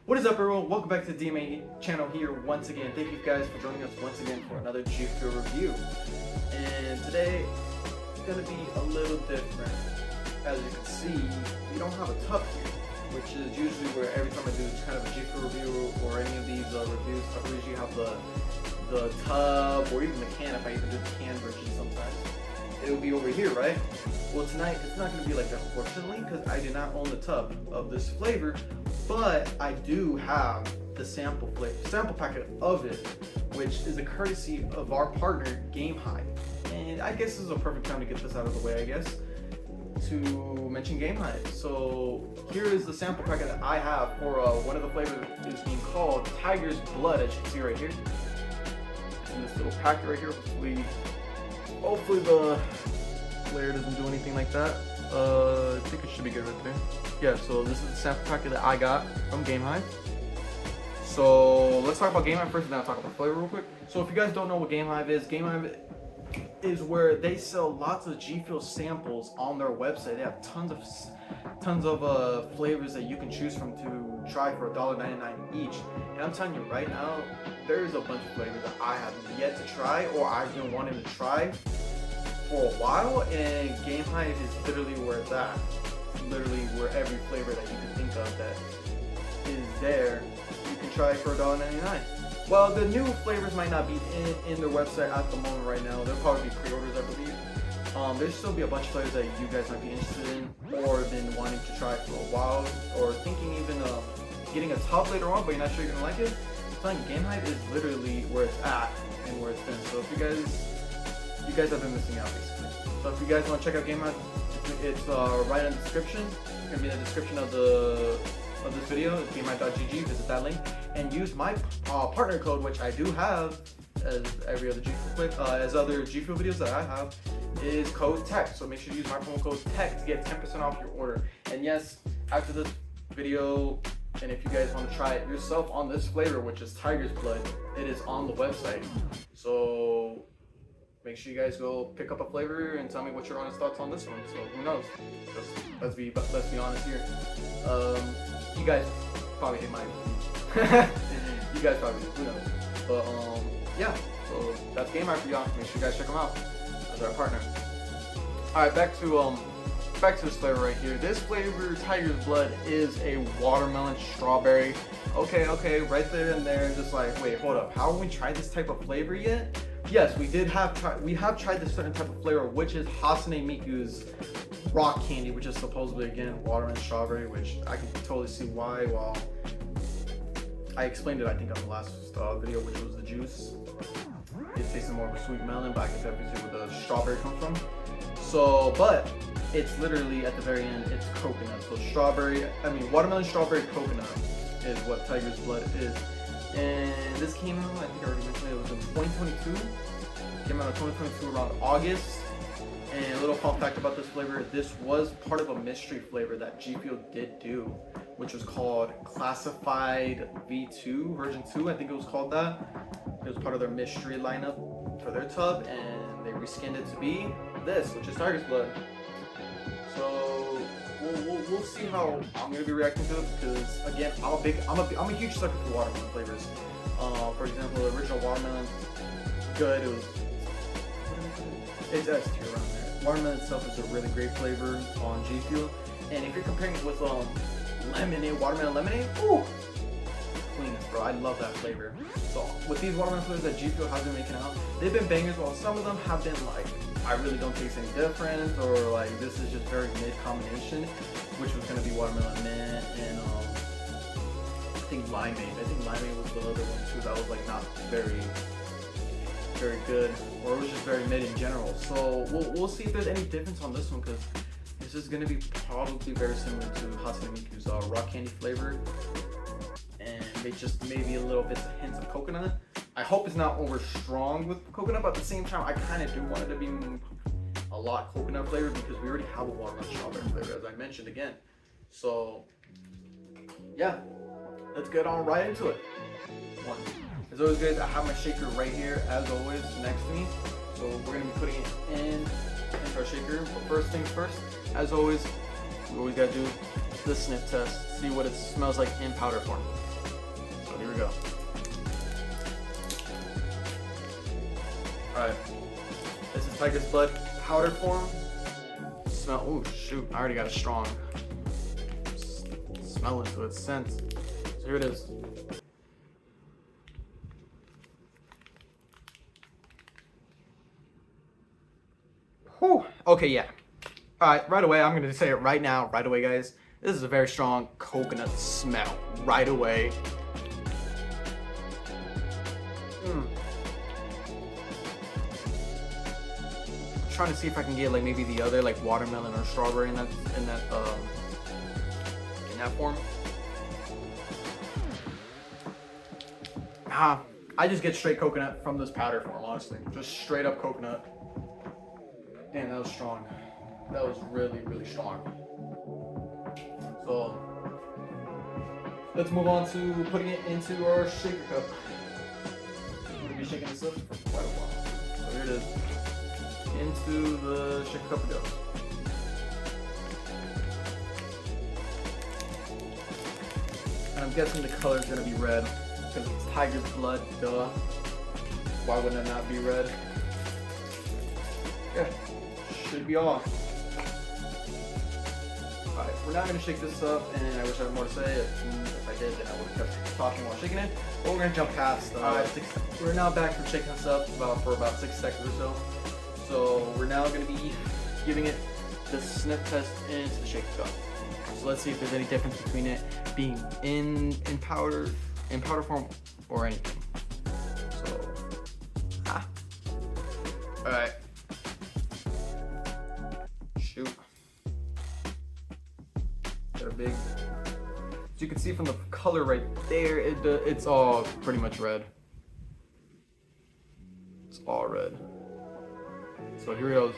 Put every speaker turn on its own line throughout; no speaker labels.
What is up, everyone? Welcome back to the DMA channel here once again. Thank you guys for joining us once again for another GFUEL review. And today it's going to be a little different. As you can see, we don't have a tub here, which is usually where every time I do kind of a GFUEL review or any of these reviews, I usually have the tub or even the can if I even do the can version sometimes. It'll be over here, right? Well, tonight it's not going to be like that, unfortunately, because I do not own the tub of this flavor, but I do have the sample packet of it, which is a courtesy of our partner GameHive. And I guess this is a perfect time to get this out of the way, I guess, to mention GameHive. So here is the sample packet that I have for one of the flavors is being called Tiger's Blood, as you can see right here. In this little packet right here, hopefully the flare doesn't do anything like that. I think it should be good right there. Yeah, so this is the sample packet that I got from GameHive. So let's talk about GameHive first and then I'll talk about flavor real quick. So if you guys don't know what GameHive is where they sell lots of GFUEL samples on their website. They have tons of flavors that you can choose from to try for $1.99 each. And I'm telling you right now, there's a bunch of flavors that I have yet to try or I've been wanting to try for a while, and GameHive is literally where it's at. It's literally where every flavor that you can think of that is there, you can try for $1.99. Well, the new flavors might not be in their website at the moment right now. They'll probably be pre-orders, I believe. There'll still be a bunch of flavors that you guys might be interested in or been wanting to try for a while, or thinking even getting a tub later on, but you're not sure you're gonna like it. I'm telling you, GameHive is literally where it's at and where it's been. So if you guys have been missing out basically. So if you guys want to check out GameHive, it's right in the description. It's gonna be in the description of this video. It's gamehive.gg. Visit that link and use my partner code, which I do have as every other as other GFUEL videos that I have, is code TECH. So make sure you use my promo code TECH to get 10% off your order. And yes, after this video, and if you guys want to try it yourself on this flavor, which is Tiger's Blood, it is on the website. So make sure you guys go pick up a flavor and tell me what your honest thoughts on this one. So who knows? Because let's be honest here. You guys probably hate my reviews. You guys probably do. Who knows? But yeah. So that's GameHive for y'all. Make sure you guys check them out as our partner. All right, back to this flavor right here. This flavor, Tiger's Blood, is a watermelon strawberry. Okay, right there and there, just like, wait, hold up. Haven't we tried this type of flavor yet? Yes, we have tried this certain type of flavor, which is Hatsune Miku's rock candy, which is supposedly, again, watermelon strawberry, which I can totally see why. Well, I explained it, I think, on the last video, which was the juice. It tasted more of a sweet melon, but I can definitely see where the strawberry comes from. So, but it's literally at the very end, it's coconut. So watermelon strawberry coconut is what Tiger's Blood is. And this came out, I think I already mentioned it was in 2022. Came out in 2022 around August. And a little fun fact about this flavor, this was part of a mystery flavor that GFUEL did do, which was called Classified V2, version 2, I think it was called that. It was part of their mystery lineup for their tub, and they reskinned it to be this, which is Tiger's Blood. So we'll see how I'm gonna be reacting to it, because again, I'm a huge sucker for watermelon flavors. For example, the original watermelon, good. It's S tier around there. Watermelon itself is a really great flavor on GFUEL, and if you're comparing it with watermelon lemonade, ooh, cleanest, bro. I love that flavor. So with these watermelon flavors that GFUEL has been making out, they've been bangers. While some of them have been like, I really don't taste any difference, or like this is just very mid combination, which was gonna be watermelon mint and I think limeade. I think limeade was the other one too that was like not very good, or it was just very mid in general. So we'll see if there's any difference on this one, because this is gonna be probably very similar to Hatsune Miku's rock candy flavor, and they just maybe a little bit of hints of coconut. I hope it's not over strong with coconut, but at the same time, I kind of do want it to be a lot coconut flavor, because we already have a watermelon strawberry flavor, as I mentioned again. So yeah, let's get on right into it. One. As always, guys, I have my shaker right here, as always, next to me. So we're gonna be putting it into our shaker. But first things first, as always, we always gotta do the sniff test, see what it smells like in powder form. we go. Alright. This is tiger's blood powder form. Smell. Oh shoot! I already got a strong smell into its scent. So here it is. Whew. Okay, yeah. Alright, right away, I'm gonna say it right now, right away, guys. This is a very strong coconut smell. Right away. Trying to see if I can get like maybe the other like watermelon or strawberry in that form. I just get straight coconut from this powder form, honestly. Just straight up coconut. Damn, that was strong. That was really, really strong. So let's move on to putting it into our shaker cup. We're gonna be shaking this up for quite a while. So here it is. Into the shaker cup it goes. And I'm guessing the color is gonna be red because it's tiger's blood, duh. Why wouldn't it not be red? Yeah, should be off. Alright, we're now gonna shake this up, and I wish I had more to say. If I did, then I would have kept talking while shaking it. But we're gonna jump past. We're now back from shaking this up for about 6 seconds or so. So we're now going to be giving it the sniff test into the shaker cup. So let's see if there's any difference between it being in powder form or anything. So, all right. Shoot. Got a big. As you can see from the color right there, it's all pretty much red. It's all red. So here he goes.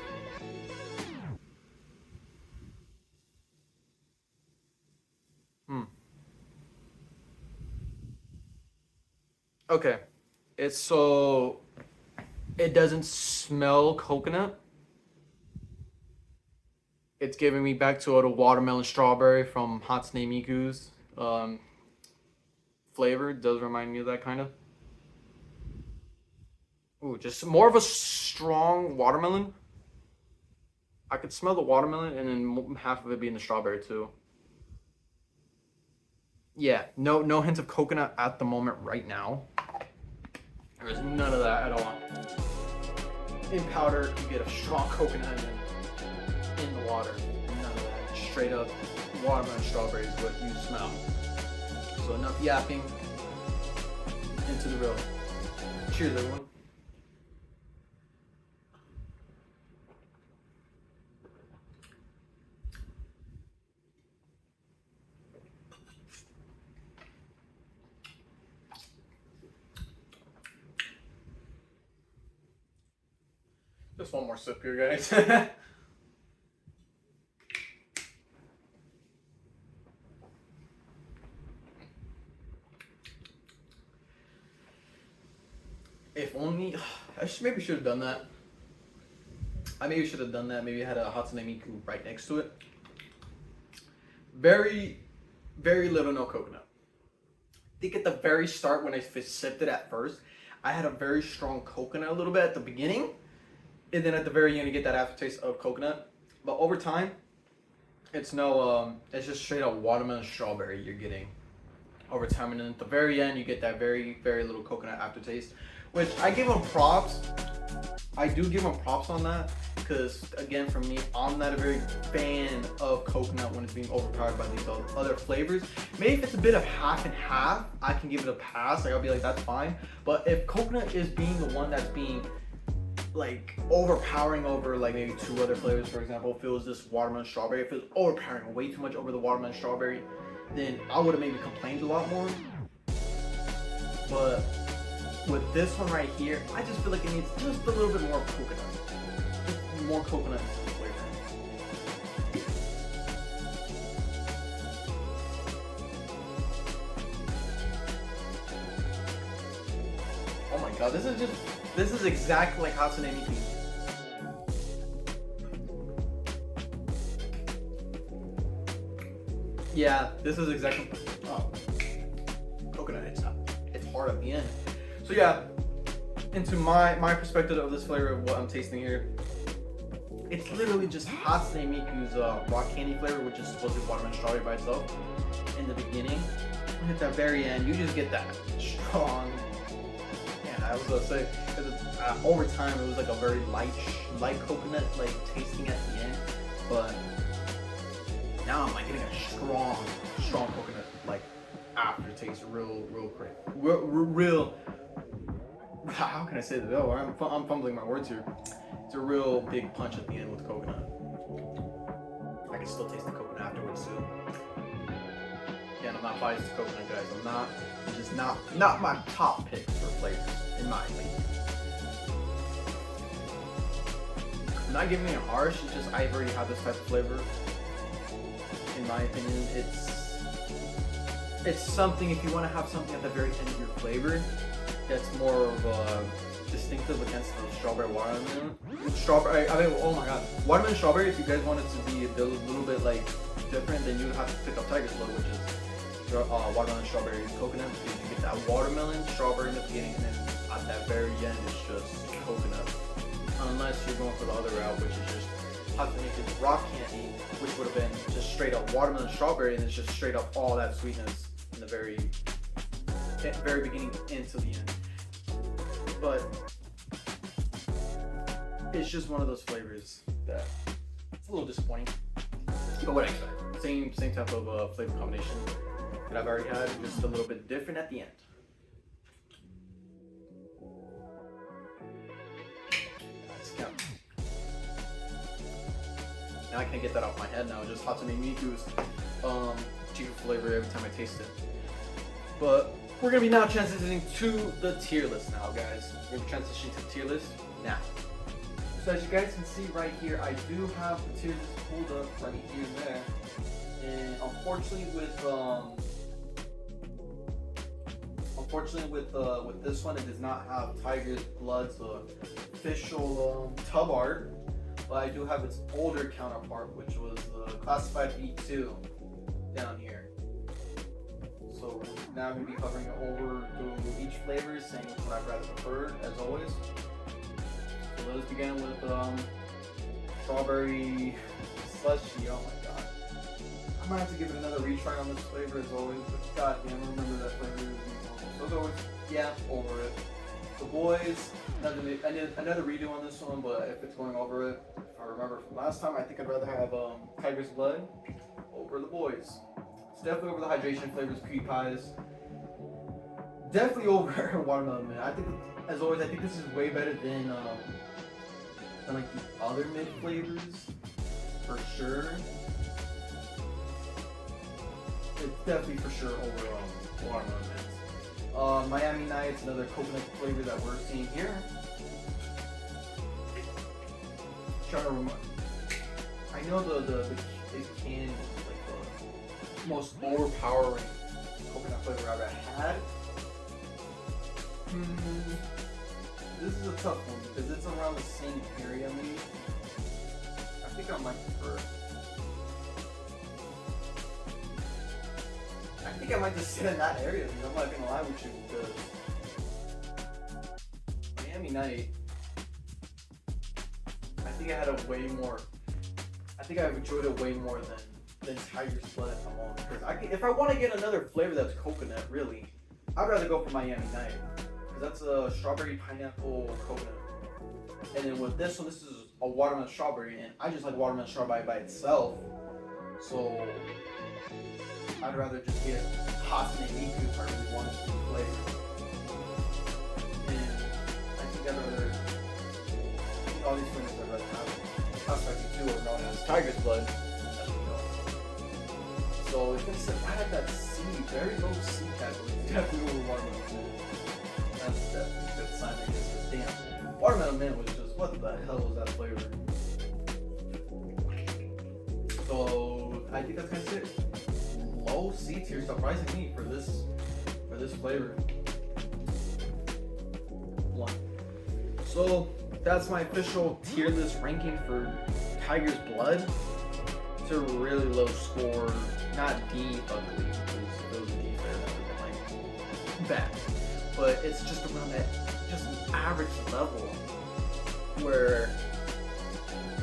Okay. It doesn't smell coconut. It's giving me back to the watermelon strawberry from Hatsune Miku's flavor. It does remind me of that kind of. Ooh, just more of a strong watermelon. I could smell the watermelon and then half of it being the strawberry too. Yeah, no hints of coconut at the moment right now. There is none of that at all. In powder, you get a strong coconut in the water. None of that. Straight up watermelon strawberry is what you smell. So enough yapping. Into the real. Cheers, everyone. Just one more sip here, guys. If only, maybe should have done that. I maybe should have done that. Maybe I had a Hatsune Miku right next to it. Very, very little no coconut. I think at the very start when I sipped it at first, I had a very strong coconut a little bit at the beginning. And then at the very end, you get that aftertaste of coconut. But over time, it's it's just straight up watermelon strawberry you're getting over time. And then at the very end, you get that very, very little coconut aftertaste, which I give them props. I do give them props on that because, again, for me, I'm not a very fan of coconut when it's being overpowered by these other flavors. Maybe if it's a bit of half and half, I can give it a pass. Like, I'll be like, that's fine. But if coconut is being the one that's being like overpowering over like maybe 2 other flavors, for example, if it was this watermelon strawberry, if it was overpowering way too much over the watermelon strawberry, then I would have maybe complained a lot more. But with this one right here, I just feel like it needs just a little bit more coconut. Just more coconut flavor. Oh my god, this is exactly like Hatsune Miku. Yeah, this is exactly. Oh, coconut. hard at the end. So yeah, into my perspective of this flavor of what I'm tasting here, it's literally just Hatsune Miku's rock candy flavor, which is supposed to be watermelon strawberry by itself in the beginning. And at the very end, you just get that strong. And I was gonna say, over time, it was like a very light coconut like tasting at the end, but now I'm like getting a strong coconut like aftertaste, real great, real. How can I say that? Oh, I'm fumbling my words here. It's a real big punch at the end with coconut. I can still taste the coconut afterwards too. Again, I'm not biased to coconut, guys. I'm not. It's just not my top pick for flavors, in my opinion. I'm not giving it harsh. It's just I've already had this type of flavor. In my opinion, it's something. If you want to have something at the very end of your flavor, that's more of a distinctive against the strawberry watermelon. Oh my god, watermelon strawberry. If you guys want it to be a little bit like different, then you would have to pick up Tiger's Blood, which is watermelon strawberry coconut, because you get that watermelon strawberry in the beginning, and then at that very end it's just coconut. Unless you're going for the other route, which is just have to make it rock candy, which would have been just straight up watermelon strawberry, and it's just straight up all that sweetness in the very beginning into the end. But it's just one of those flavors that it's a little disappointing. But what I expect, same type of flavor combination that I've already had, just a little bit different at the end. Now I can't get that off my head now. Just Hatsune Miku's chicken flavor every time I taste it. But we're gonna be now transitioning to the tier list now, guys. We're gonna transition to the tier list now. So as you guys can see right here, I do have the tier list pulled up right here and there. And unfortunately with this one, it does not have Tiger's Blood's official tub art. But I do have its older counterpart, which was the Classified V2 down here. So now I'm going to be covering it over through each flavor, saying which one I'd rather prefer, as always. So let's begin with strawberry slushy. Oh my god. I might have to give it another retry on this flavor, as always. But god damn, I remember that flavor. So as always, yeah, over it. The Boys, another redo on this one, but if it's going over it, if I remember from last time, I think I'd rather have Tiger's Blood over The Boys. It's definitely over the hydration flavors, cutie pies. Definitely over Watermelon Mint. I think, as always, I think this is way better than like the other mint flavors, for sure. It's definitely for sure over Watermelon Mint. Miami Nights, another coconut flavor that we're seeing here. Trying to remember. I know the can is like the most overpowering coconut flavor I've ever had. This is a tough one because it's around the same area, maybe. I think I might prefer. I think I might just sit in that area, because I'm not gonna lie with you, because Miami Night, I think I had a way more, I think I've enjoyed it way more than Tiger's Blood at the moment. Because if I want to get another flavor that's coconut, really, I'd rather go for Miami Night, because that's a strawberry pineapple coconut. And then with this one, this is a watermelon strawberry, and I just like watermelon strawberry by itself, so I'd rather just get Hatsune Miku if I really wanted to flavor. And I think all these flavors I'd rather have. Classified V2 are known as Tiger's Blood, as we know. So if it's right at that C, very low C category, it's definitely over Watermelon Mint. That's definitely a good sign, I guess, because damn, Watermelon Mint was just, what the hell was that flavor? So I think that's gonna sit low C tier, surprisingly, for this flavor. One. So that's my official tier list ranking for Tiger's Blood. It's a really low score, not D ugly, because those D flavors have been like bad. but it's just around that just average level where,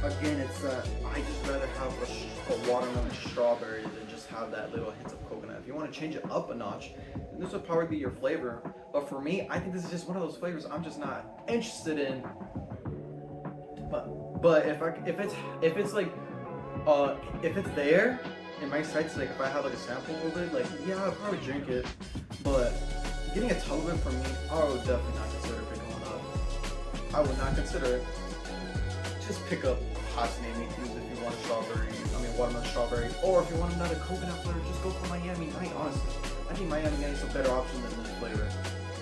again, it's I just rather have a watermelon strawberry than just have that little hint of coconut. If you want to change it up a notch, then this would probably be your flavor. But for me, I think this is just one of those flavors I'm just not interested in. But if it's like if it's there in my sights, like if I have like a sample of it, like yeah, I'd probably drink it. But getting a tub of it for me, I would definitely not consider picking one up. I would not consider it. Just pick up Hatsune Miku's if you want watermelon strawberry, or if you want another coconut flavor, just go for Miami Night. Honestly, I think Miami Night is a better option than this flavor.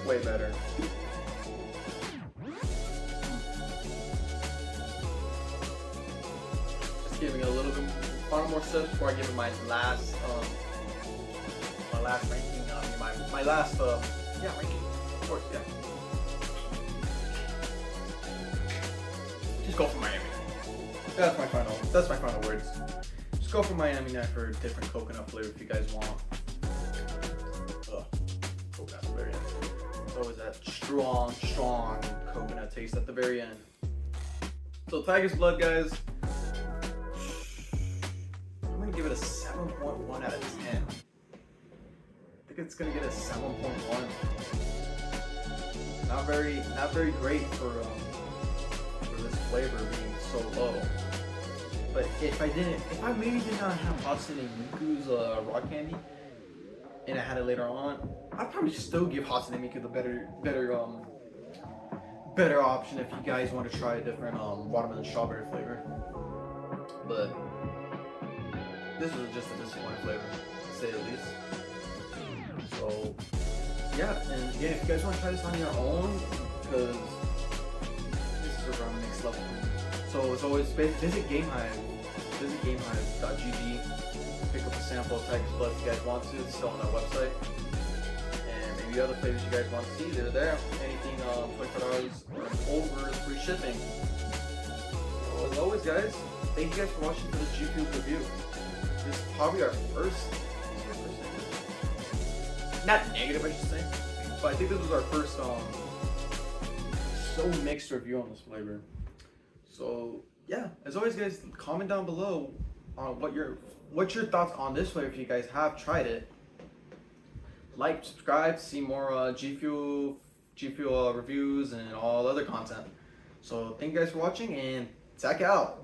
Way better. Just giving it a little bit, final more sips before I give it my last ranking. My last ranking. Of course, yeah. Just go for Miami. That's my final words. Just go for Miami Night for a different coconut flavor if you guys want. Coconut very end. It's always that strong coconut taste at the very end. So Tiger's Blood, guys, I'm gonna give it a 7.1 out of 10. I think it's gonna get a 7.1. Not very great for this flavor being so low. But if I maybe did not have Hatsune Miku's rock candy, and I had it later on, I'd probably still give Hatsune Miku the better option if you guys want to try a different watermelon strawberry flavor. But this was just a disappointing flavor, to say the least. So yeah, and again, if you guys want to try this on your own, because this is around the next level. So as always, visit GameHive.gg, pick up a sample of Tiger's Blood if you guys want to. It's still on their website. And maybe other flavors you guys want to see, they're there. Anything $25 or over is free shipping. So as always, guys, thank you guys for watching for this GFUEL review. This is probably our first, not negative I should say, but I think this was our first so mixed review on this flavor. So yeah, as always, guys, comment down below on what's your thoughts on this flavor if you guys have tried it. Like, subscribe, see more GFUEL reviews and all other content. So thank you guys for watching, and Zach out.